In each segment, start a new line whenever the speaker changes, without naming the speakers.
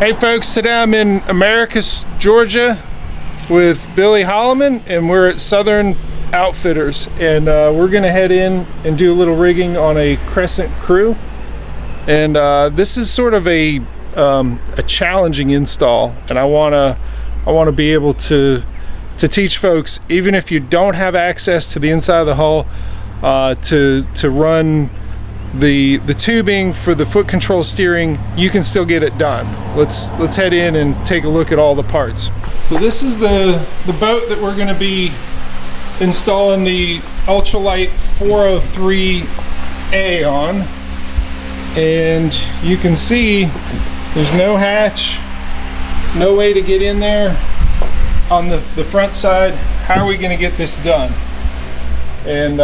Hey folks, today I'm in Americus, Georgia with Billy Holloman, and we're at Southern Outfitters, and we're gonna head in and do a little rigging on a Crescent Crew. And this is sort of a challenging install, and I wanna be able to teach folks, even if you don't have access to the inside of the hull, to run the tubing for the foot control steering. You can still get it done. Let's head in and take a look at all the parts. So this is the boat that we're going to be installing the Ultralight 403A on, and you can see there's no hatch, no way to get in there on the front side. How are we going to get this done? And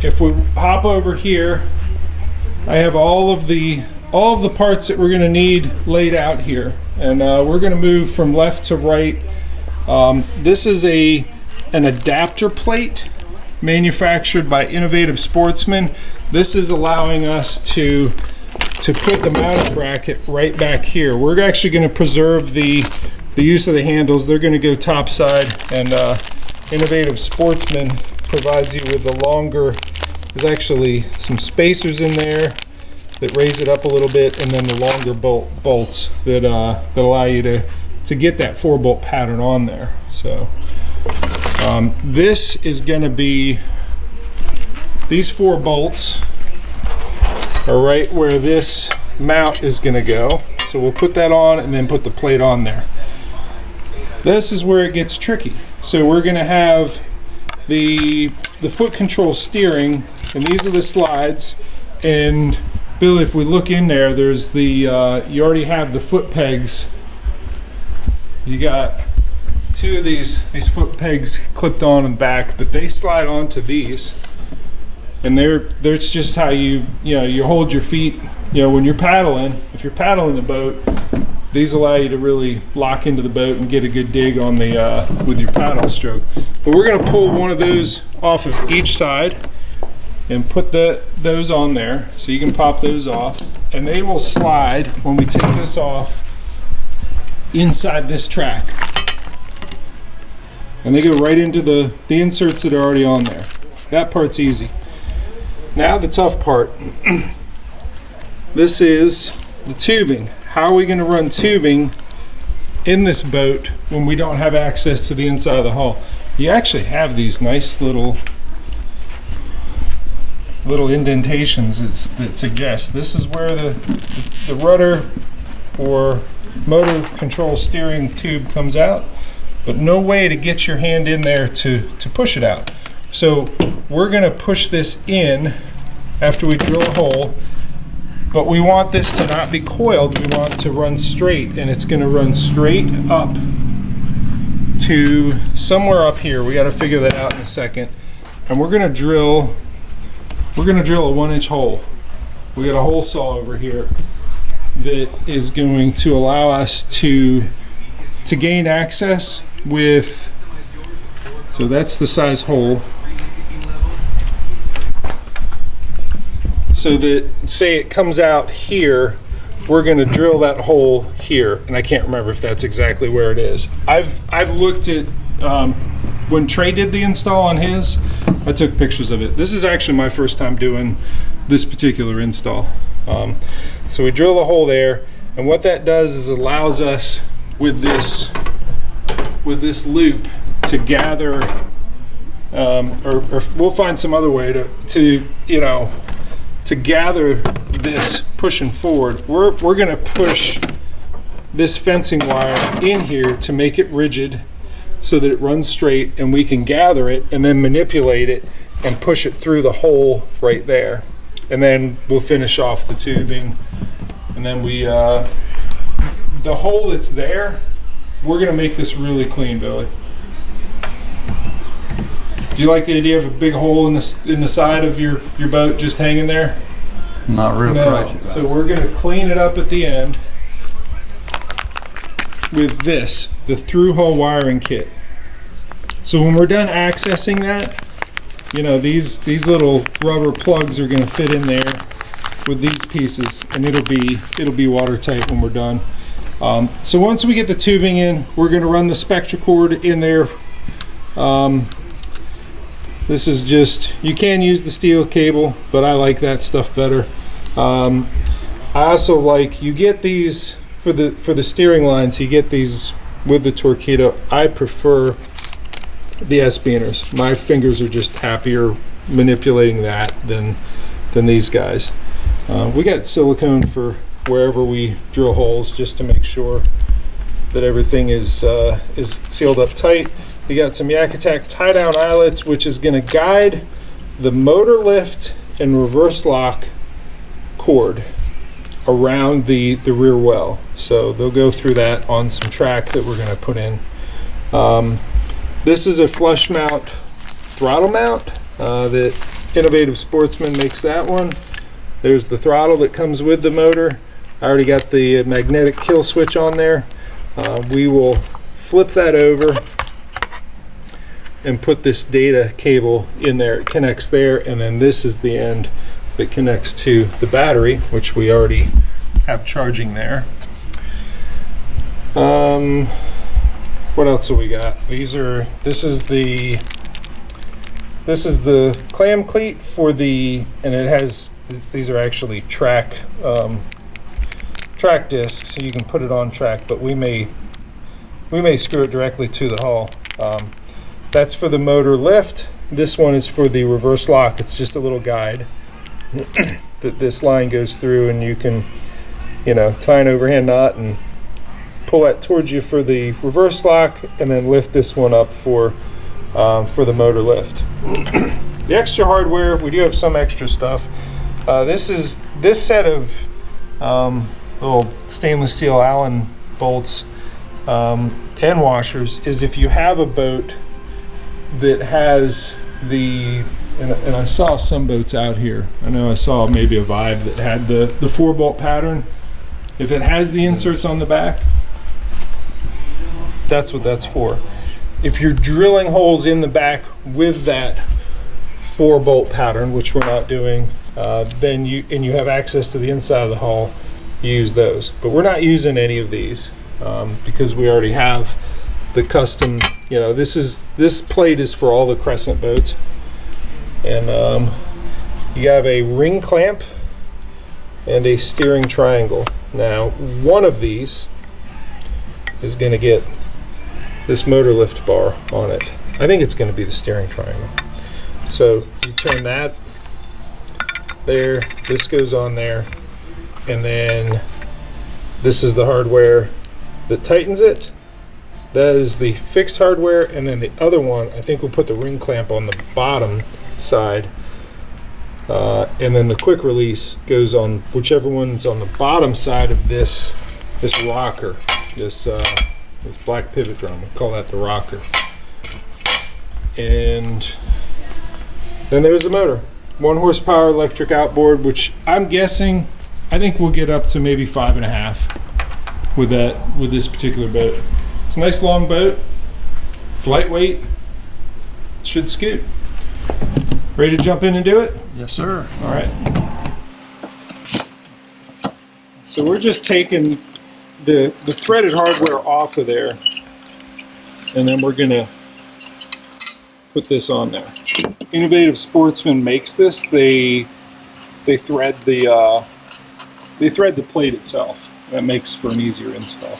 if we hop over here, I have all of the parts that we're going to need laid out here, and we're going to move from left to right. This is an adapter plate manufactured by Innovative Sportsman. This is allowing us to put the mounting bracket right back here. We're actually going to preserve the use of the handles. They're going to go top side, and Innovative Sportsman provides you with a longer. There's actually some spacers in there that raise it up a little bit, and then the longer bolts that allow you to get that 4-bolt pattern on there. So this is going to be, these 4 bolts are right where this mount is going to go. So we'll put that on and then put the plate on there. This is where it gets tricky. So we're going to have the foot control steering, and these are the slides. And Bill, if we look in there, there's the you already have the foot pegs. You got 2 of these foot pegs clipped on and back, but they slide onto these, and there's just how you hold your feet. When you're paddling, if you're paddling the boat, these allow you to really lock into the boat and get a good dig on the with your paddle stroke. But we're going to pull one of those off of each side and put those on there, so you can pop those off, and they will slide when we take this off inside this track, and they go right into the inserts that are already on there. That part's easy. Now the tough part. This is the tubing. How are we going to run tubing in this boat when we don't have access to the inside of the hull? You actually have these nice little indentations that suggest this is where the rudder or motor control steering tube comes out, but no way to get your hand in there to push it out. So we're going to push this in after we drill a hole, but we want this to not be coiled. We want it to run straight, and it's going to run straight up to somewhere up here. We got to figure that out in a second. And we're going to drill a 1-inch hole. We got a hole saw over here that is going to allow us to gain access with, so that's the size hole. So that, say it comes out here, we're going to drill that hole here, and I can't remember if that's exactly where it is. I've looked at when Trey did the install on his, I took pictures of it. This is actually my first time doing this particular install. So we drill a hole there, and what that does is allows us with this loop to gather, or we'll find some other way to gather this pushing forward. We're going to push this fencing wire in here to make it rigid so that it runs straight, and we can gather it and then manipulate it and push it through the hole right there. And then we'll finish off the tubing, and then we the hole that's there, we're going to make this really clean, Billy. Do you like the idea of a big hole in the side of your boat just hanging there?
Not real crazy.
So we're going to clean it up at the end with this, the through hole wiring kit. So when we're done accessing that, these little rubber plugs are going to fit in there with these pieces, and it'll be watertight when we're done. So once we get the tubing in, we're going to run the spectra cord in there. This is just, you can use the steel cable, but I like that stuff better. I also like, you get these for the steering lines, you get these with the Torqeedo. I prefer the S-beaners. My fingers are just happier manipulating that than these guys. We got silicone for wherever we drill holes, just to make sure that everything is sealed up tight. We got some YakAttack tie-down eyelets, which is going to guide the motor lift and reverse lock cord around the rear well. So they'll go through that on some track that we're going to put in. This is a flush mount throttle mount that Innovative Sportsman makes that one. There's the throttle that comes with the motor. I already got the magnetic kill switch on there. We will flip that over and put this data cable in there. It connects there, and then this is the end that connects to the battery, which we already have charging there. What else have we got? This is the clam cleat for the, and it has, these are actually track discs, so you can put it on track, but we may screw it directly to the hull. That's for the motor lift. This one is for the reverse lock. It's just a little guide that this line goes through, and you can, tie an overhand knot and pull that towards you for the reverse lock, and then lift this one up for the motor lift. The extra hardware, we do have some extra stuff. This set of little stainless steel Allen bolts and washers is if you have a boat that has and I saw some boats out here. I know I saw maybe a Vibe that had the 4-bolt pattern. If it has the inserts on the back, that's what that's for. If you're drilling holes in the back with that 4-bolt pattern, which we're not doing, then you have access to the inside of the hull, you use those. But we're not using any of these because we already have the custom. This plate is for all the Crescent boats, and you have a ring clamp and a steering triangle. Now, one of these is going to get this motor lift bar on it. I think it's going to be the steering triangle. So you turn that there, this goes on there, and then this is the hardware that tightens it. That is the fixed hardware, and then the other one, I think we'll put the ring clamp on the bottom side, and then the quick release goes on whichever one's on the bottom side of this rocker, this black pivot drum. We call that the rocker. And then there's the motor, 1 horsepower electric outboard, which I think we'll get up to maybe 5.5 with this particular boat. It's a nice long boat. It's lightweight. Should scoot. Ready to jump in and do it?
Yes, sir.
All right. So we're just taking the threaded hardware off of there, and then we're gonna put this on there. Innovative Sportsman makes this. They thread the plate itself. That makes for an easier install.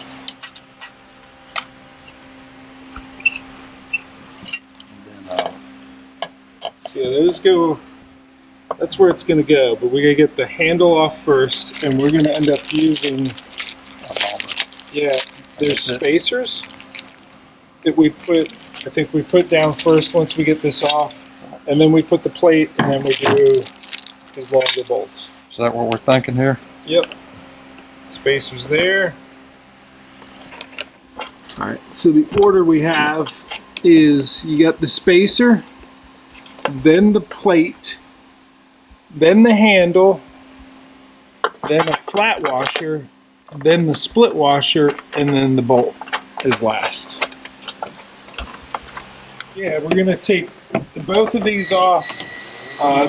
So yeah, those go. That's where it's going to go. But we're going to get the handle off first, and we're going to end up using. Yeah, there's spacers that we put. I think we put down first once we get this off, and then we put the plate, and then we do these longer bolts.
Is that what we're thinking here?
Yep. Spacers there. All right. So the order we have is you got the spacer, then the plate, then the handle, then a flat washer, then the split washer, and then the bolt is last. Yeah, we're going to take both of these off.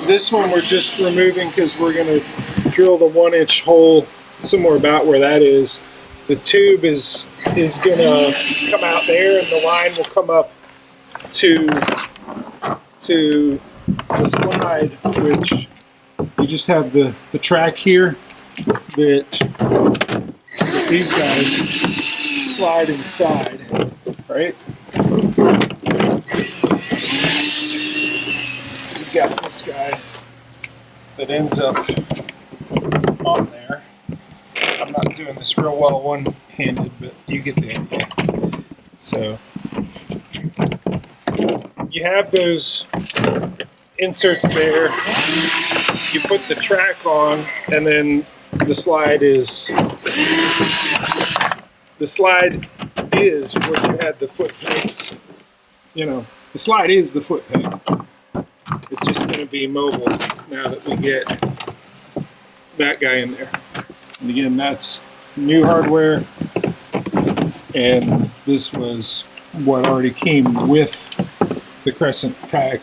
This one we're just removing because we're going to drill the 1-inch hole somewhere about where that is the tube is gonna come out there, and the line will come up to the slide, which you just have the track here that these guys slide inside, right? We've got this guy that ends up on there. I'm not doing this real well one-handed, but you get the idea. So you have those inserts there. You put the track on, and then the slide is what you had the foot pegs. You know, the slide is the foot peg. It's just going to be mobile now that we get that guy in there. And again, that's new hardware, and this was what already came with the Crescent Kayak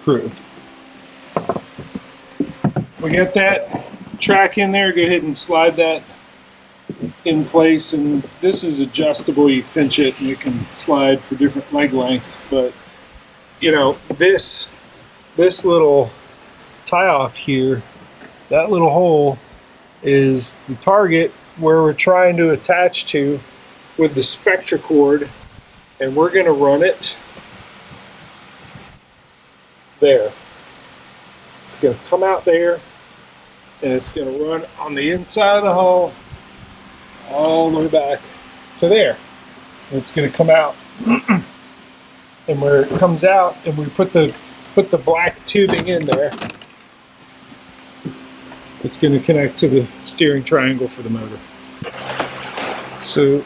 Crew. We get that track in there. Go ahead and slide that in place, and this is adjustable. You pinch it and it can slide for different leg length, but you know, this little tie off here, that little hole is the target where we're trying to attach to with the spectra cord, and we're going to run it there. It's going to come out there, and it's going to run on the inside of the hull all the way back to there. And it's going to come out, and where it comes out, and we put the black tubing in there, it's going to connect to the steering triangle for the motor. So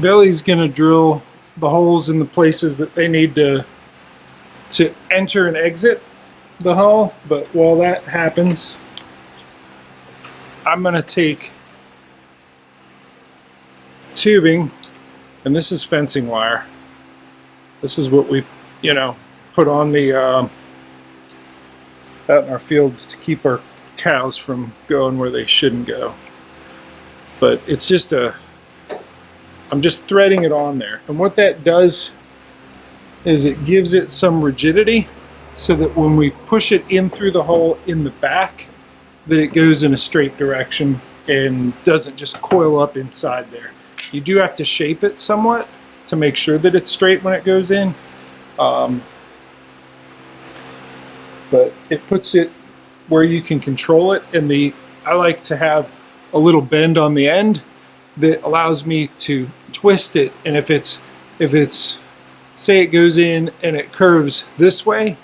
Billy's going to drill the holes in the places that they need to enter and exit the hull, but while that happens, I'm going to take tubing, and this is fencing wire. This is what we, you know, put on the out in our fields to keep our cows from going where they shouldn't go. But it's just I'm just threading it on there, and what that does is it gives it some rigidity so that when we push it in through the hole in the back, that it goes in a straight direction and doesn't just coil up inside there. You do have to shape it somewhat to make sure that it's straight when it goes in, but it puts it where you can control it. And I like to have a little bend on the end that allows me to twist it, and if it's say it goes in and it curves this way,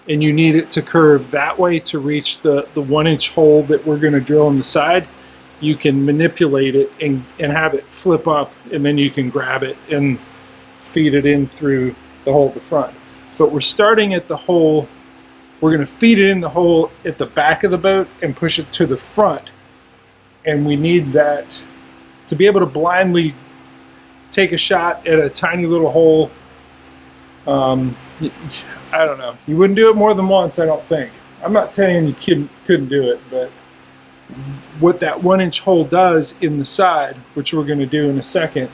and you need it to curve that way to reach the 1-inch hole that we're going to drill on the side, you can manipulate it and have it flip up, and then you can grab it and feed it in through the hole at the front. But we're starting at the hole, we're going to feed it in the hole at the back of the boat and push it to the front, and we need that to be able to blindly take a shot at a tiny little hole. I don't know. You wouldn't do it more than once, I don't think. I'm not telling you couldn't do it, but what that 1-inch hole does in the side, which we're going to do in a second,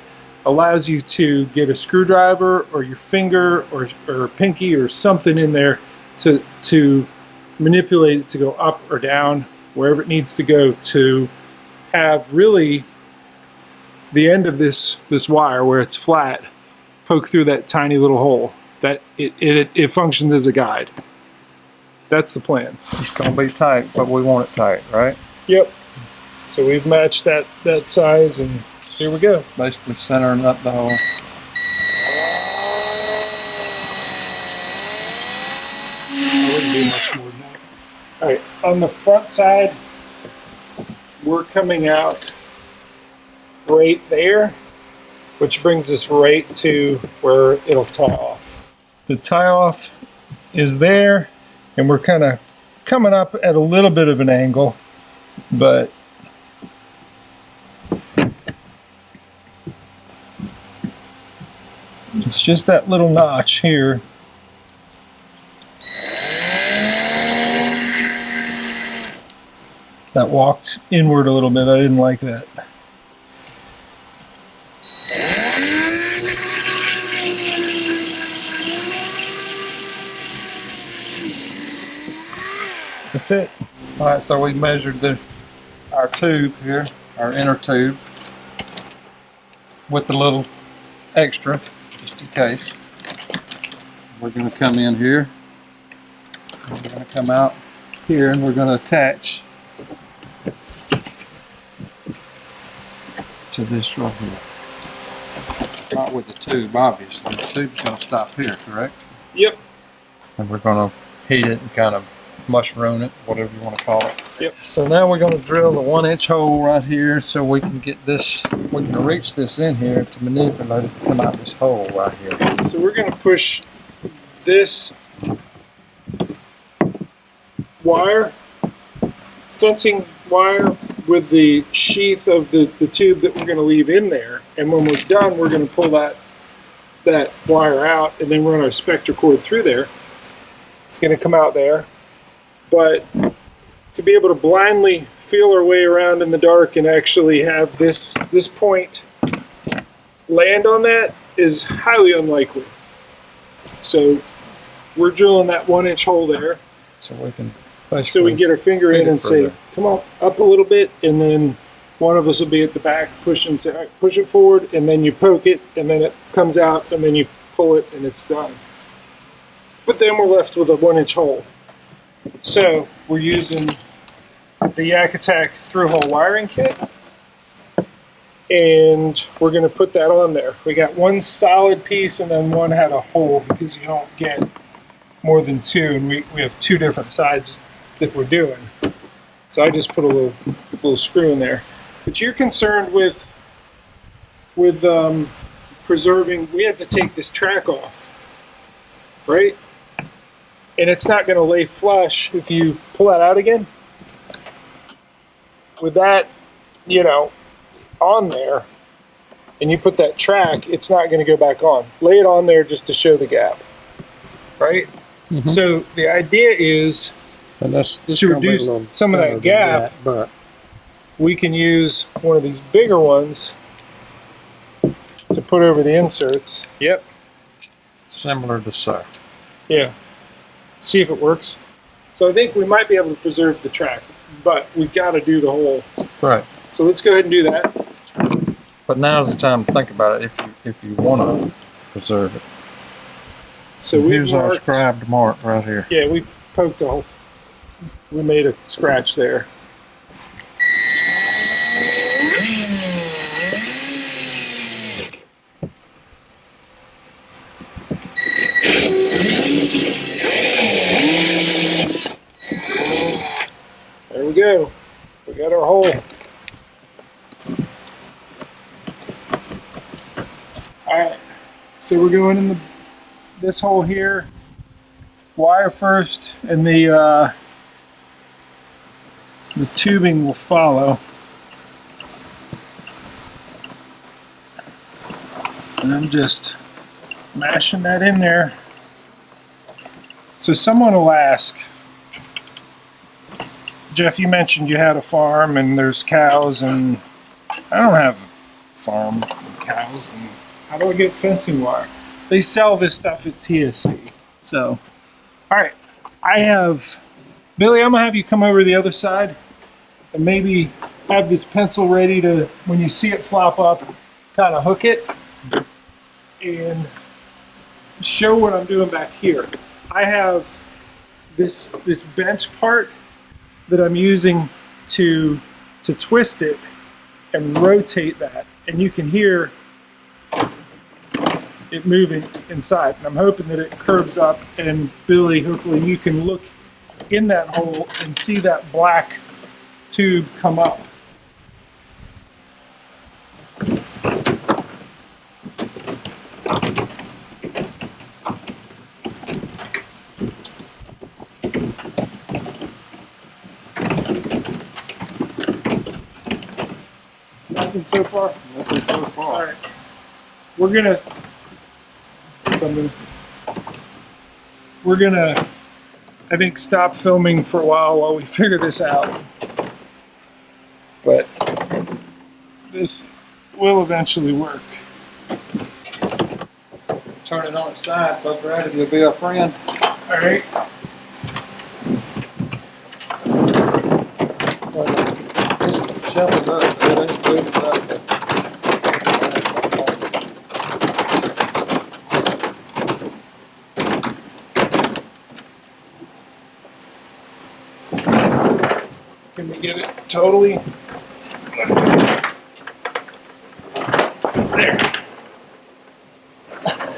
allows you to get a screwdriver or your finger or pinky or something in there to manipulate it to go up or down, wherever it needs to go, to have really the end of this wire where it's flat poke through that tiny little hole. That it functions as a guide. That's the plan.
It's gonna be tight, but we want it tight, right?
Yep. So we've matched that size, and here we go.
Basically centering up the hole.
I wouldn't do much more than that. All right, on the front side, we're coming out right there, which brings us right to where it'll tie off. The tie off is there, and we're kind of coming up at a little bit of an angle, but it's just that little notch here. That walked inward a little bit. I didn't like that. That's it.
All right, so we measured our tube here, our inner tube, with the little extra, just in case. We're going to come in here. We're going to come out here, and we're going to attach to this right here. Not with the tube, obviously. The tube's going to stop here, correct?
Yep.
And we're going to heat it and kind of mushroom it, whatever you want to call it.
Yep.
So now we're going to drill the 1-inch hole right here so we can get this, we can reach this in here to manipulate it to come out this hole right here.
So we're going to push this wire, fencing wire, with the sheath of the tube that we're going to leave in there. And when we're done, we're going to pull that wire out and then run our spectra cord through there. It's going to come out there. But to be able to blindly feel our way around in the dark and actually have this point land on that is highly unlikely. So we're drilling that 1-inch hole there.
So we can
get our finger in and say, come on, up a little bit, and then one of us will be at the back pushing, say, all right, push it forward, and then you poke it, and then it comes out, and then you pull it, and it's done. But then we're left with a 1-inch hole. So we're using the YakAttack through-hole wiring kit, and we're going to put that on there. We got one solid piece, and then one had a hole because you don't get more than two, and we have two different sides that we're doing. So I just put a little screw in there. But you're concerned with preserving. We had to take this track off, right? And it's not going to lay flush if you pull that out again. With that, on there, and you put that track, it's not going to go back on. Lay it on there just to show the gap, right? Mm-hmm. So the idea is to reduce some of that gap, but we can use one of these bigger ones to put over the inserts. Yep.
Similar to so.
Yeah. See if it works. So I think we might be able to preserve the track, but we've got to do the whole.
Right.
So let's go ahead and do that.
But now's the time to think about it if you want to preserve it.
So
here's our scribed mark right here.
Yeah, we poked a hole. We made a scratch there. There we go. We got our hole. Alright, so we're going in this hole here. Wire first, and the tubing will follow. And I'm just mashing that in there. So someone will ask, Jeff, you mentioned you had a farm and there's cows, and I don't have a farm and cows, and how do I get fencing wire? They sell this stuff at TSC. So, all right, Billy, I'm gonna have you come over to the other side and maybe have this pencil ready to, when you see it flop up, kind of hook it and show what I'm doing back here. I have this bench part that I'm using to twist it and rotate that, and you can hear it moving inside, and I'm hoping that it curves up, and Billy, hopefully you can look in that hole and see that black tube come up. Nothing so far?
Nothing so far.
All right. We're gonna, I think, stop filming for a while we figure this out. But this will eventually work.
Turn it on its side so gravity will be our friend.
All right. Can we get it totally? There.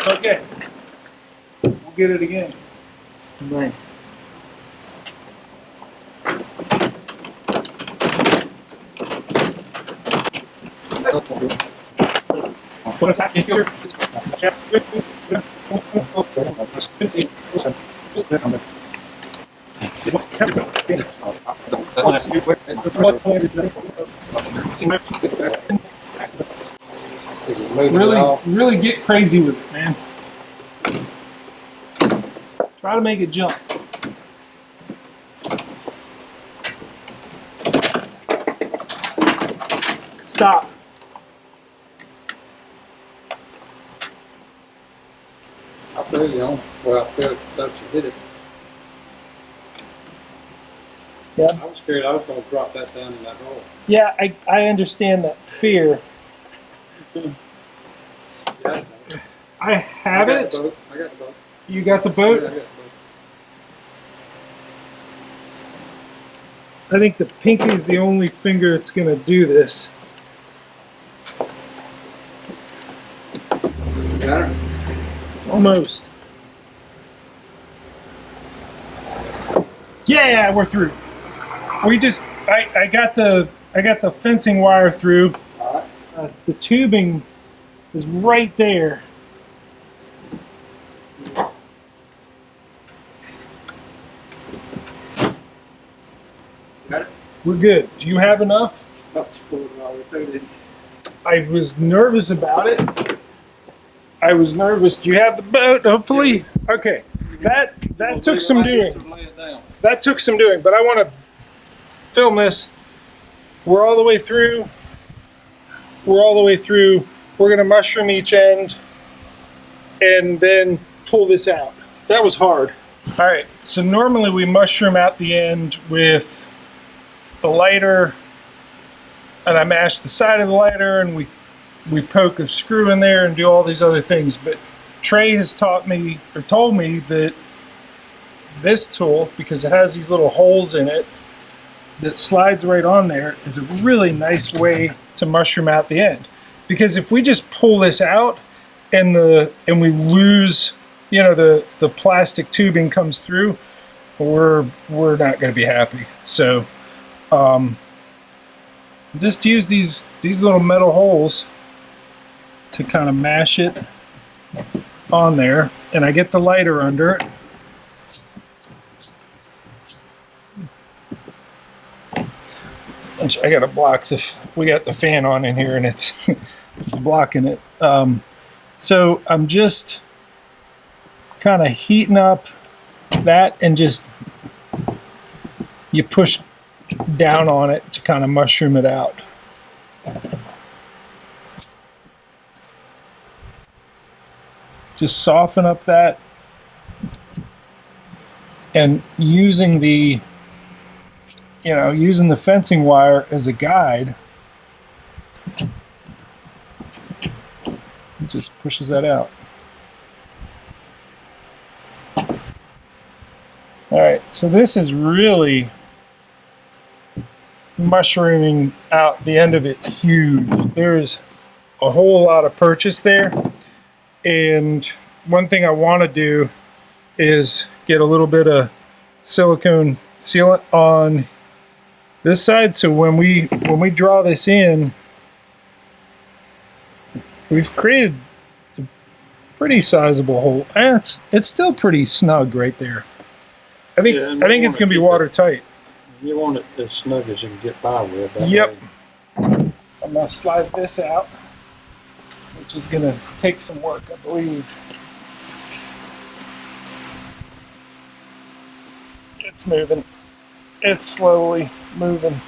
Okay. We'll get it again.
Right.
Really get crazy with it, man. Try to make it jump. Stop.
I feel you on. Well, I feel that you did it.
Yeah.
I was scared I was going to drop that down in that hole.
Yeah, I understand that fear.
Yeah,
I have
I got
it.
the boat. I got the boat.
You got the
Yeah,
boat?
I got the boat.
I think the pinky is the only finger that's going to do this.
Got her?
Almost. Yeah, we're through. We just I got the fencing wire through.
All right.
The tubing is right there.
Got it?
We're good. Do you have enough?
Stop spooling all the way through, didn't you?
I was nervous about it. I was nervous. Do you have the boat? Hopefully. Okay. That took some doing.
Lay it down.
That took some doing, but I want to film this. We're all the way through. We're all the way through. We're going to mushroom each end and then pull this out. That was hard. All right, so normally we mushroom out the end with the lighter, and I mash the side of the lighter, and we poke a screw in there and do all these other things. But Trey has taught me, or told me, that this tool, because it has these little holes in it that slides right on there, is a really nice way to mushroom out the end. Because if we just pull this out and we lose, you know, the plastic tubing comes through, we're not going to be happy. So just use these little metal holes to kind of mash it on there, and I get the lighter under it. I gotta block we got the fan on in here and it's it's blocking it. So I'm just kind of heating up that, and just you push down on it to kind of mushroom it out. Just soften up that, and using the fencing wire as a guide, it just pushes that out. All right, so this is really mushrooming out the end of it huge. There's a whole lot of purchase there, and one thing I want to do is get a little bit of silicone sealant on this side, so when we draw this in, we've created a pretty sizable hole. And it's still pretty snug right there. I think it's going to be watertight.
You want it as snug as you can get by with.
Yep. I'm going to slide this out, which is going to take some work, I believe. It's moving. It's slowly moving.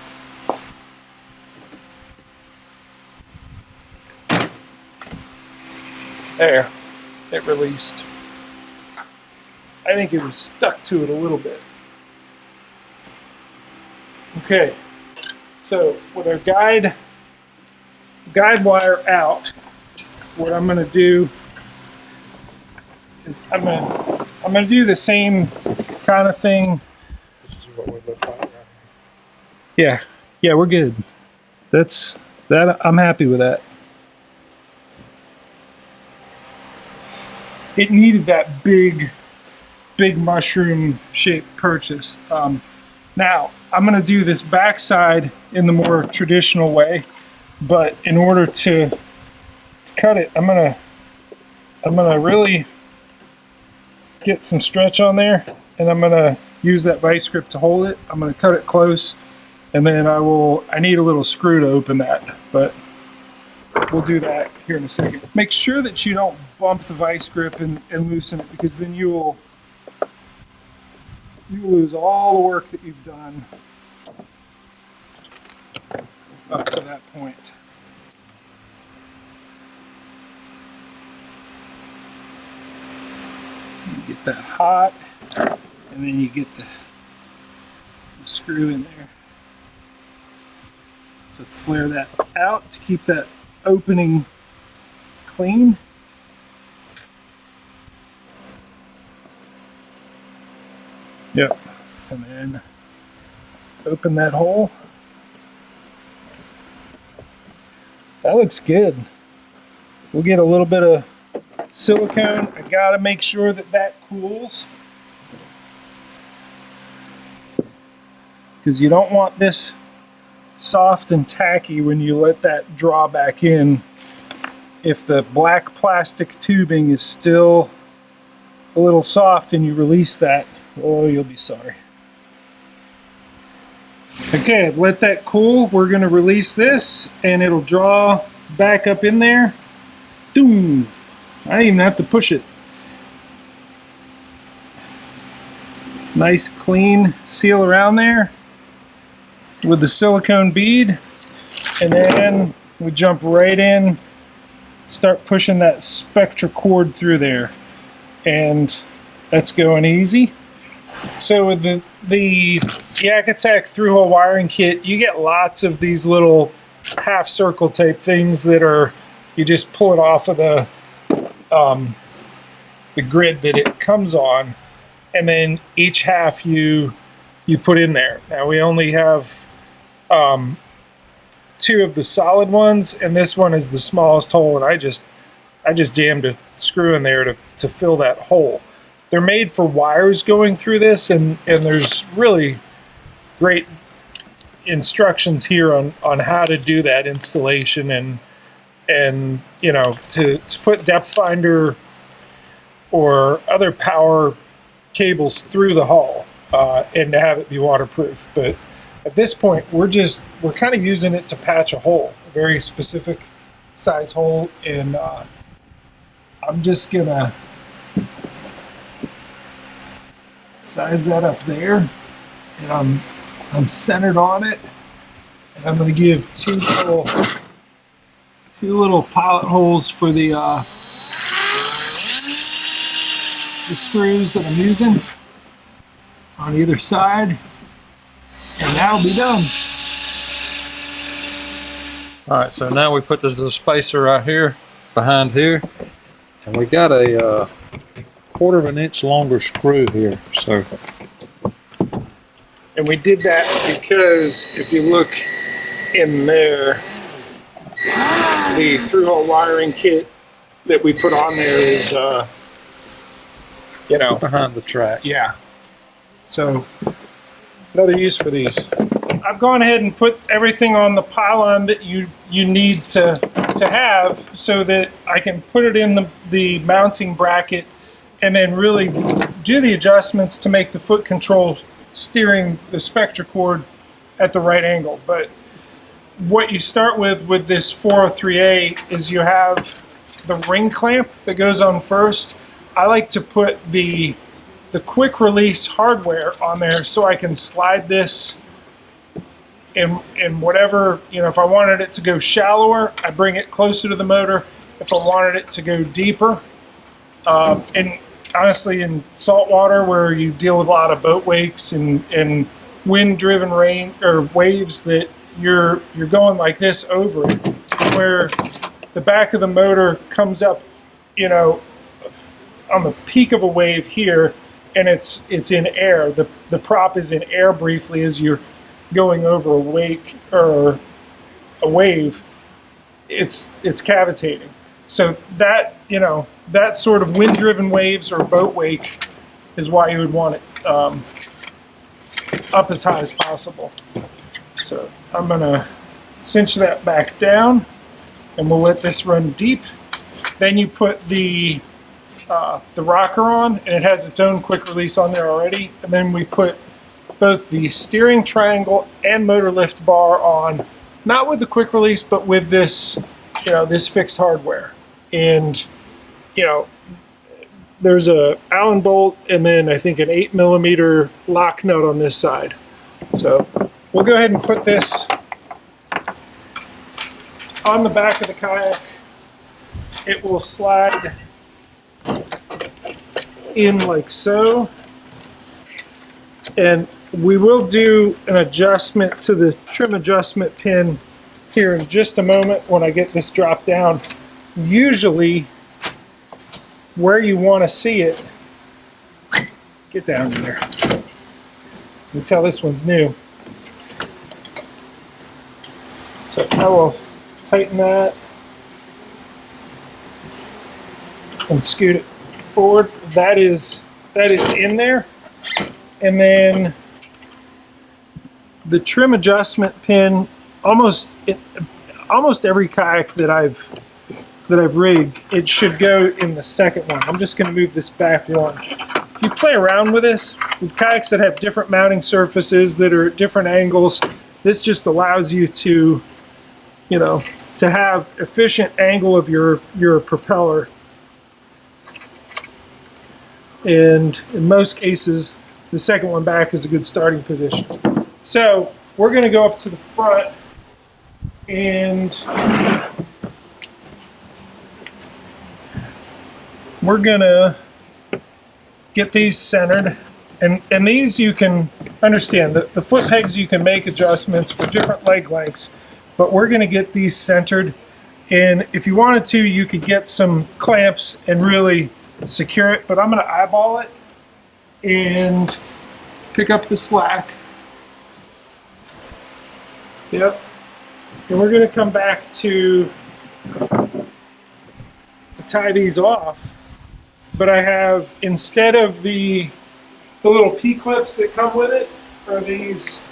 There. It released. I think it was stuck to it a little bit. Okay. So with our guide wire out, what I'm going to do is I'm going to do the same kind of thing.
This is what we look like right
Yeah, yeah, we're good. That's that. I'm happy with that. It needed that big mushroom shaped purchase. Now I'm gonna do this backside in the more traditional way, but in order to cut it, I'm gonna really get some stretch on there, and I'm gonna use that vice grip to hold it. I'm gonna cut it close, and then I need a little screw to open that, but we'll do that here in a second. Make sure that you don't bump the vice grip and loosen it, because then you will lose all the work that you've done up to that point. You get that hot, and then you get the screw in there. So flare that out to keep that opening clean. Yep, and then open that hole. That looks good. We'll get a little bit of silicone. I gotta make sure that that cools, because you don't want this soft and tacky when you let that draw back in. If the black plastic tubing is still a little soft and you release that, oh, you'll be sorry. Okay, I've let that cool. We're gonna release this and it'll draw back up in there. Doom! I didn't even have to push it. Nice clean seal around there with the silicone bead, and then we jump right in, start pushing that Spectra cord through there, and that's going easy. So with the YakAttack through-hole wiring kit, you get lots of these little half circle type things that are, you just pull it off of the grid that it comes on, and then each half you put in there. Now we only have 2 of the solid ones, and this one is the smallest hole, and I just jammed a screw in there to fill that hole. They're made for wires going through this, and there's really great instructions here on how to do that installation, and you know, to put depth finder or other power cables through the hull, and to have it be waterproof. But at this point, we're kind of using it to patch a hole, a very specific size hole, and I'm just gonna size that up there, and I'm centered on it, and I'm gonna give two little pilot holes for the screws that I'm using on either side, and that'll be done.
All right, so now we put this little spacer right here, behind here, and we got a 1/4 inch longer screw here. So,
and we did that because if you look in there, the through-hole wiring kit that we put on there is, you know,
behind the track.
Yeah. So another use for these. I've gone ahead and put everything on the pylon that you need to have, so that I can put it in the mounting bracket, and then really do the adjustments to make the foot control steering the Spectra cord at the right angle. But what you start with this 403A is you have the ring clamp that goes on first. I like to put the quick release hardware on there so I can slide this in whatever, you know, if I wanted it to go shallower, I bring it closer to the motor. If I wanted it to go deeper, and honestly, in saltwater where you deal with a lot of boat wakes and wind-driven rain or waves, that you're going like this over it, where the back of the motor comes up, you know, on the peak of a wave here, and it's in air. The prop is in air briefly as you're going over a wake or a wave, it's cavitating. So that, you know, that sort of wind-driven waves or boat wake is why you would want it up as high as possible. So I'm gonna cinch that back down, and we'll let this run deep. Then you put the rocker on, and it has its own quick release on there already. And then we put both the steering triangle and motor lift bar on, not with the quick release, but with this, you know, this fixed hardware. And, you know, there's a Allen bolt and then I think an 8mm lock nut on this side. So we'll go ahead and put this on the back of the kayak. It will slide in like so. And we will do an adjustment to the trim adjustment pin here in just a moment when I get this dropped down. Usually where you want to see it, get down there. You can tell this one's new. So I will tighten that and scoot it forward. That is in there. And then the trim adjustment pin, almost every kayak that I've rigged, it should go in the second one. I'm just going to move this back one. If you play around with this, with kayaks that have different mounting surfaces that are at different angles, this just allows you to, you know, to have efficient angle of your propeller. And in most cases, the second one back is a good starting position. So we're going to go up to the front and we're going to get these centered. And these you can understand, the foot pegs you can make adjustments for different leg lengths, but we're going to get these centered. And if you wanted to, you could get some clamps and really secure it, but I'm going to eyeball it and pick up the slack. Yep. And we're going to come back to tie these off. But I have, instead of the little P-clips that come with it, are these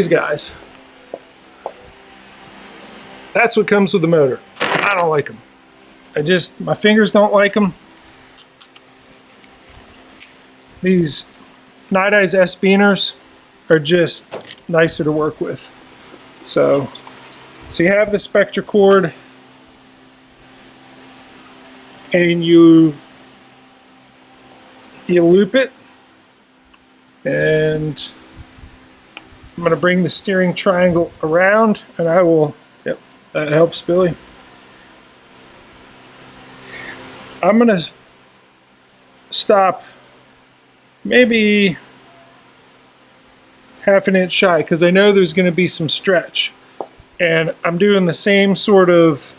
guys. That's what comes with the motor. I don't like them. My fingers don't like them. These Night Eyes S-Beaners are just nicer to work with. So you have the Spectra cord, and you loop it, and I'm going to bring the steering triangle around, and I will, yep, that helps, Billy. I'm going to stop maybe half an inch shy because I know there's going to be some stretch, and I'm doing the same sort of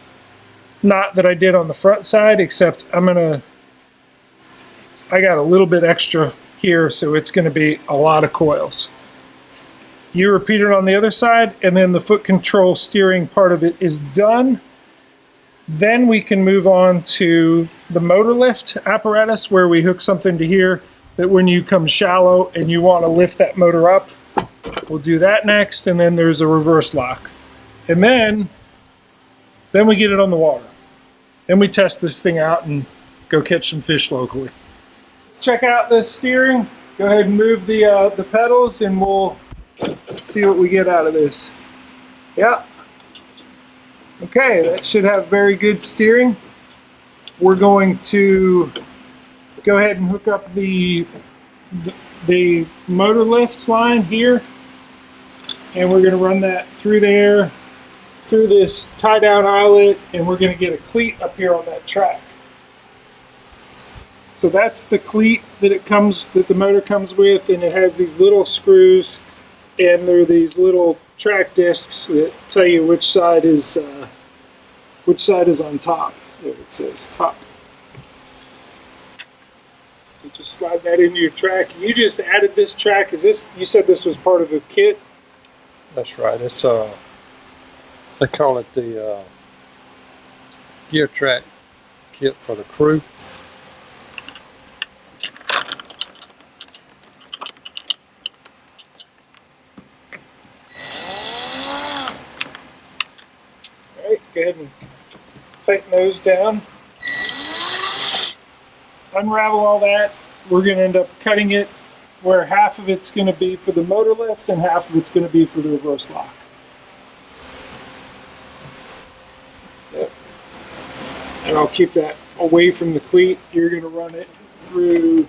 knot that I did on the front side, except I got a little bit extra here, so it's going to be a lot of coils. You repeat it on the other side, and then the foot control steering part of it is done. Then we can move on to the motor lift apparatus, where we hook something to here that when you come shallow and you want to lift that motor up, we'll do that next. And then there's a reverse lock, and then we get it on the water. Then we test this thing out and go catch some fish locally. Let's check out the steering. Go ahead and move the pedals, and we'll see what we get out of this. Yeah. Okay, that should have very good steering. We're going to go ahead and hook up the motor lift line here, and we're going to run that through there, through this tie-down eyelet, and we're going to get a cleat up here on that track. So that's the cleat that the motor comes with, and it has these little screws, and there are these little track discs that tell you which side is on top. There it says top. So Just slide that into your track. You just added this track. Is this? You said this was part of a kit?
That's right. It's they call it the gear track kit for the crew.
All right, go ahead and tighten those down. Unravel all that. We're going to end up cutting it where half of it's going to be for the motor lift and half of it's going to be for the reverse lock. Yep. And I'll keep that away from the cleat. You're going to run it through,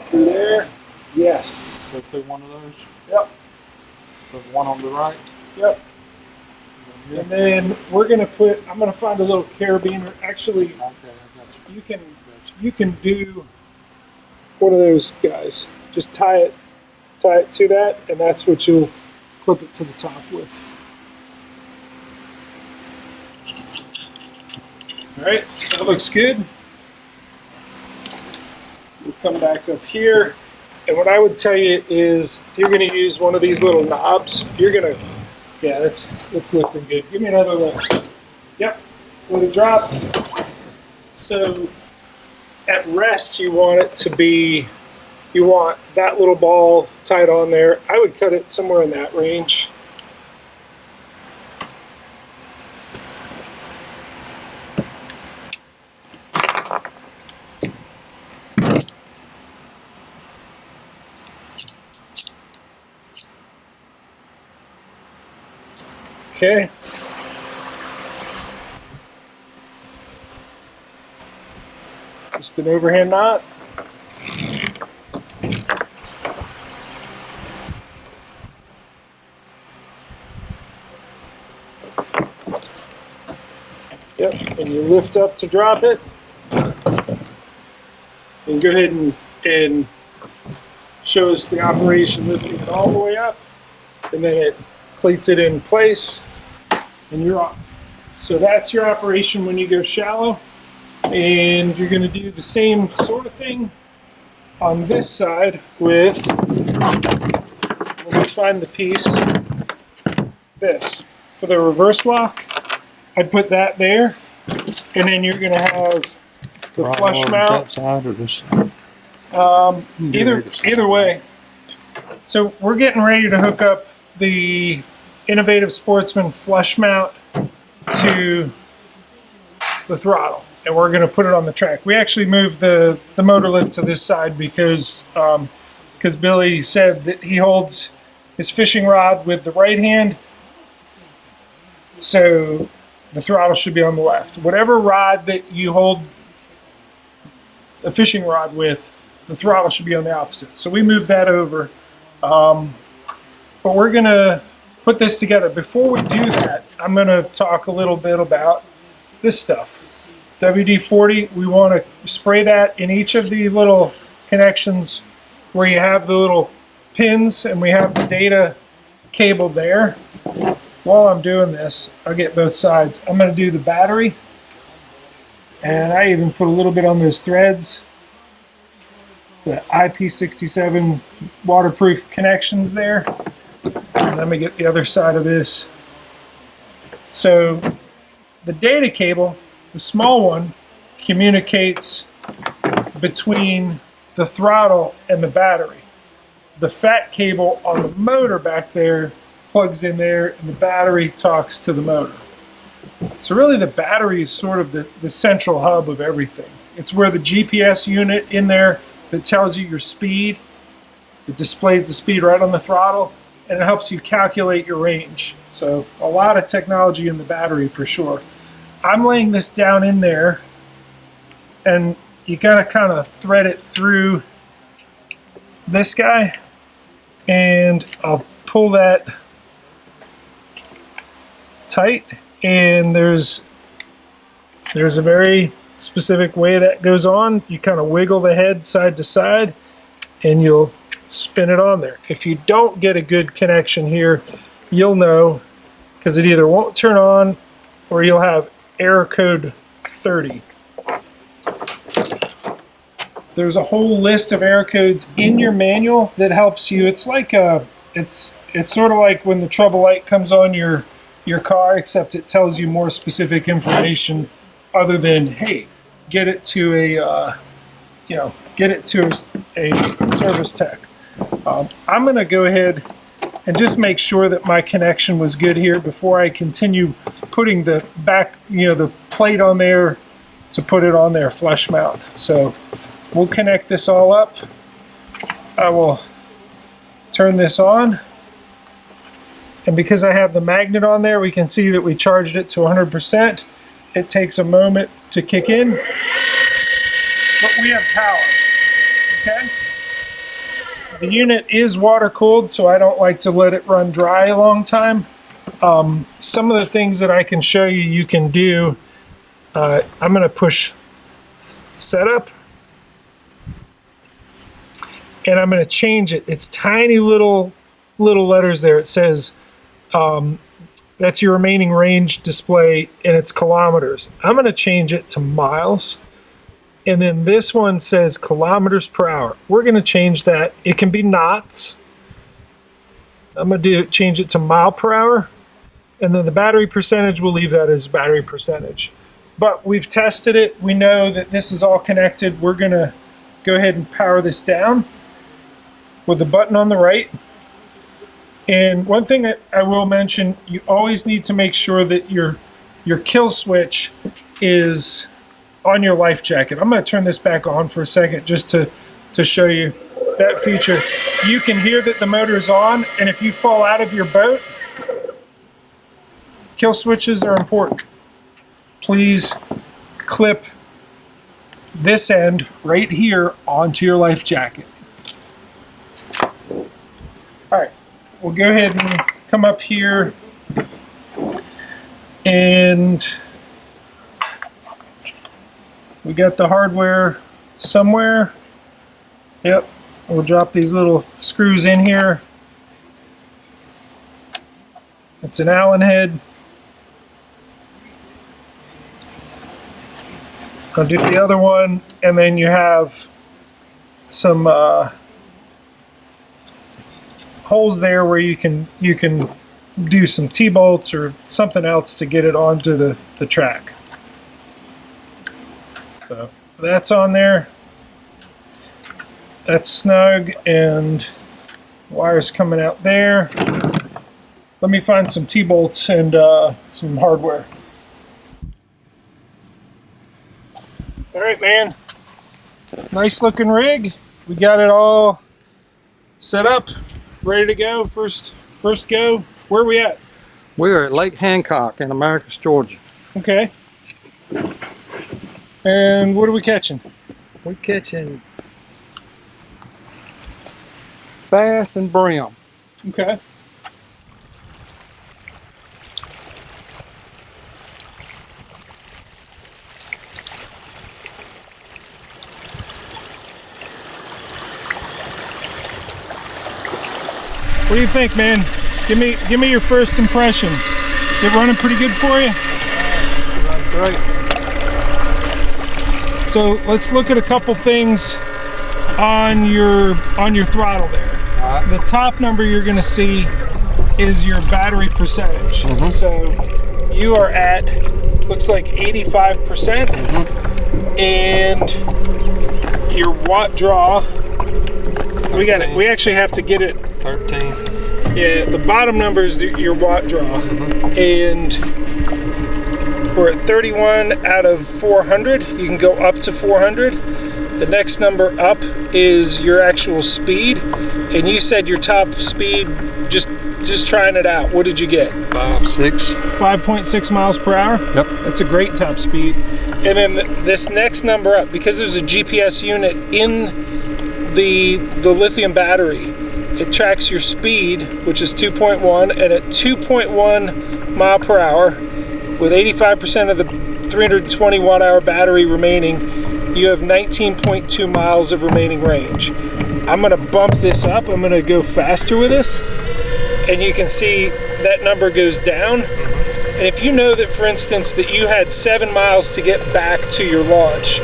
through there. Yes.
So through one of those.
Yep.
So the one on the right.
Yep. And then we're going to put, I'm going to find a little carabiner. Actually,
Okay, I got you.
you can do one of those guys. Just tie it to that, and that's what you'll clip it to the top with. All right, that looks good. We'll come back up here, and what I would tell you is you're going to use one of these little knobs. You're going to, yeah, that's lifting good. Give me another lift. Yep, let it drop. So at rest, you want it to be, you want that little ball tied on there. I would cut it somewhere in that range. Okay. Just an overhand knot. Yep, and you lift up to drop it. And go ahead and show us the operation, lifting it all the way up. And then it cleats it in place, and you're off. So that's your operation when you go shallow. And you're going to do the same sort of thing on this side with, let me find the piece, this. For the reverse lock, I'd put that there, and then you're going to have the flush mount.
That side or this side?
Either way. So we're getting ready to hook up the Innovative Sportsman flush mount to the throttle, and we're going to put it on the track. We actually moved the motor lift to this side because Billy said that he holds his fishing rod with the right hand, so the throttle should be on the left. Whatever rod that you hold a fishing rod with, the throttle should be on the opposite. So we moved that over. But we're going to put this together. Before we do that, I'm going to talk a little bit about this stuff. WD-40, we want to spray that in each of the little connections where you have the little pins and we have the data cable there. While I'm doing this, I'll get both sides. I'm going to do the battery, and I even put a little bit on those threads. The IP67 waterproof connections there. And let me get the other side of this. So the data cable, the small one, communicates between the throttle and the battery. The fat cable on the motor back there plugs in there, and the battery talks to the motor. So really the battery is sort of the central hub of everything. It's where the GPS unit in there that tells you your speed, it displays the speed right on the throttle, and it helps you calculate your range. So a lot of technology in the battery for sure. I'm laying this down in there, and you gotta kind of thread it through this guy, and I'll pull that tight, and there's a very specific way that goes on. You kind of wiggle the head side to side, and you'll spin it on there. If you don't get a good connection here, you'll know, because it either won't turn on or you'll have error code 30. there's a whole list of error codes in your manual that helps you. It's like it's sort of like when the trouble light comes on your car, except it tells you more specific information other than, hey, get it to a service tech. I'm going to go ahead and just make sure that my connection was good here before I continue putting the the plate on there to put it on there flush mount. So we'll connect this all up. I will turn this on. And because I have the magnet on there, we can see that we charged it to 100%. It takes a moment to kick in, but we have power, okay? The unit is water cooled, so I don't like to let it run dry a long time. Some of the things that I can show you, you can do, I'm gonna push setup, and I'm gonna change it. It's tiny little letters there. It says, that's your remaining range display, and it's kilometers. I'm going to change it to miles. And then this one says kilometers per hour. We're going to change that. It can be knots. I'm going to change it to mile per hour. And then the battery percentage, we'll leave that as battery percentage. But we've tested it. We know that this is all connected. We're going to go ahead and power this down with the button on the right. And one thing I will mention, you always need to make sure that your kill switch is on your life jacket. I'm going to turn this back on for a second just to show you that feature. You can hear that the motor is on, and if you fall out of your boat, kill switches are important. Please clip this end right here onto your life jacket. All right. We'll go ahead and come up here, and we got the hardware somewhere. Yep, we'll drop these little screws in here. It's an Allen head. I'll do the other one, and then you have some holes there where you can do some T-bolts or something else to get it onto the track. So that's on there. That's snug, and wires coming out there. Let me find some T-bolts and some hardware. All right, man. Nice looking rig. We got it all set up. Ready to go. First go. Where are we at?
We're at Lake Hancock in Americus, Georgia.
Okay. And what are we catching?
We're catching bass and brim.
Okay. What do you think, man? Give me your first impression. It running pretty good for you?
Great.
So let's look at a couple things on your throttle there.
All right.
The top number you're going to see is your battery percentage.
Mm-hmm.
So you are at, looks like 85%,
mm-hmm.
and your watt draw. We got it. We actually have to get it.
13.
Yeah, the bottom number is your watt draw,
mm-hmm.
and we're at 31 out of 400. You can go up to 400. The next number up is your actual speed, and you said your top speed. Just trying it out. What did you get? 5.6 miles per hour.
Yep.
That's a great top speed. And then this next number up, because there's a GPS unit in the lithium battery, it tracks your speed, which is 2.1, and at 2.1 mile per hour, with 85% of the 320 watt hour battery remaining, you have 19.2 miles of remaining range. I'm gonna bump this up. I'm gonna go faster with this, and you can see that number goes down. And if you know that, for instance, that you had 7 miles to get back to your launch,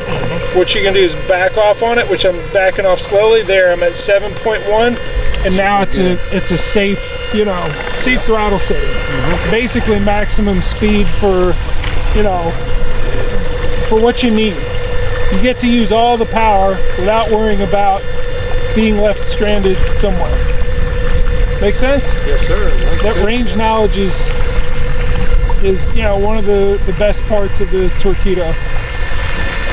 what you're gonna do is back off on it, which I'm backing off slowly. There, I'm at 7.1, and now it's a safe, you know, safe throttle setting. It's basically maximum speed for, you know, for what you need. You get to use all the power without worrying about being left stranded somewhere. Make sense?
Yes, sir.
That range knowledge is you know, one of the best parts of the Torqeedo.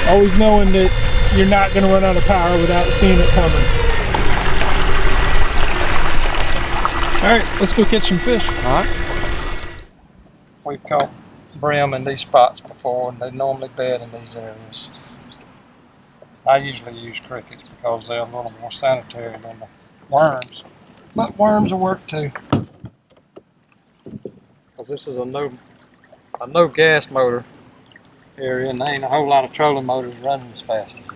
Always knowing that you're not going to run out of power without seeing it coming. All right, let's go catch some fish.
All right. We've caught brim in these spots before, and they normally bed in these areas. I usually use crickets because they're a little more sanitary than the worms, but worms will work too. Because this is a no gas motor area, and there ain't a whole lot of trolling motors running as fast as this.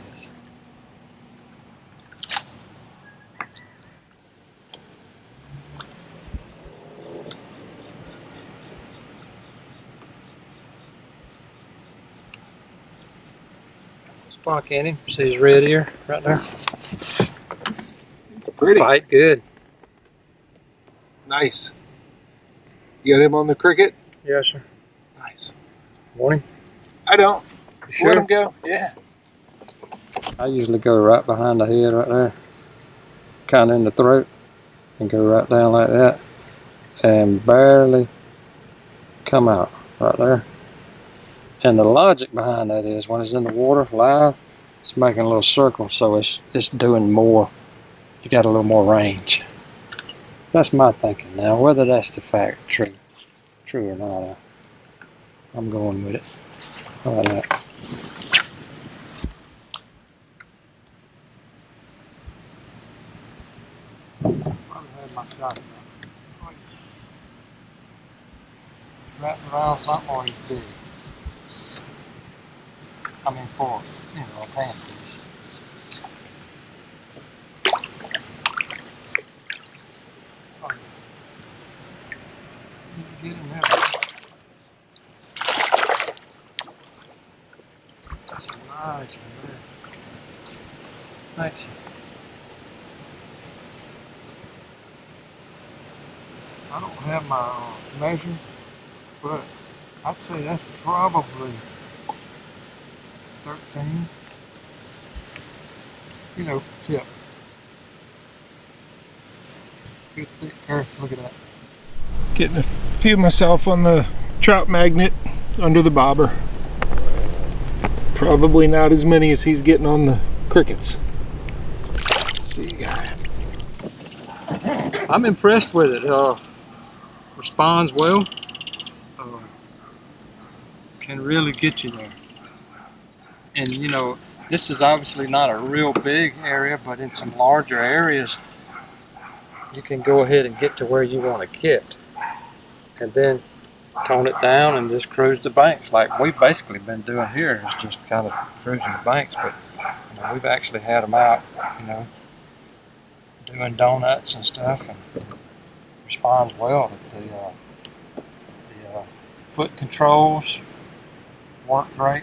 Spunk in him. See his red ear right there?
It's pretty.
Fight good.
Nice. You got him on the cricket?
Yes, sir.
Nice.
Morning.
I don't.
You sure?
Let him go. Yeah.
I usually go right behind the head right there, kind of in the throat, and go right down like that, and barely come out right there. And the logic behind that is when it's in the water live, it's making a little circle, so it's doing more. You got a little more range. That's my thinking now. Whether that's the fact true or not, I'm going with it. How about that? Wrapping around something or he's big. I mean, for, you know, a panfish. Oh, you get him there. That's a nice one there. Thanks. I don't have my measure, but I'd say that's probably 13, you know, tip. Good thick earth, look at that.
Getting a few myself on the trout magnet under the bobber. Probably not as many as he's getting on the crickets. Let's see, guy.
I'm impressed with it. Responds well. Can really get you there. And you know, this is obviously not a real big area, but in some larger areas, you can go ahead and get to where you want to get, and then tone it down and just cruise the banks like we've basically been doing here. Is just kind of cruising the banks, but you know, we've actually had them out, you know, doing donuts and stuff, and responds well. The foot controls work great.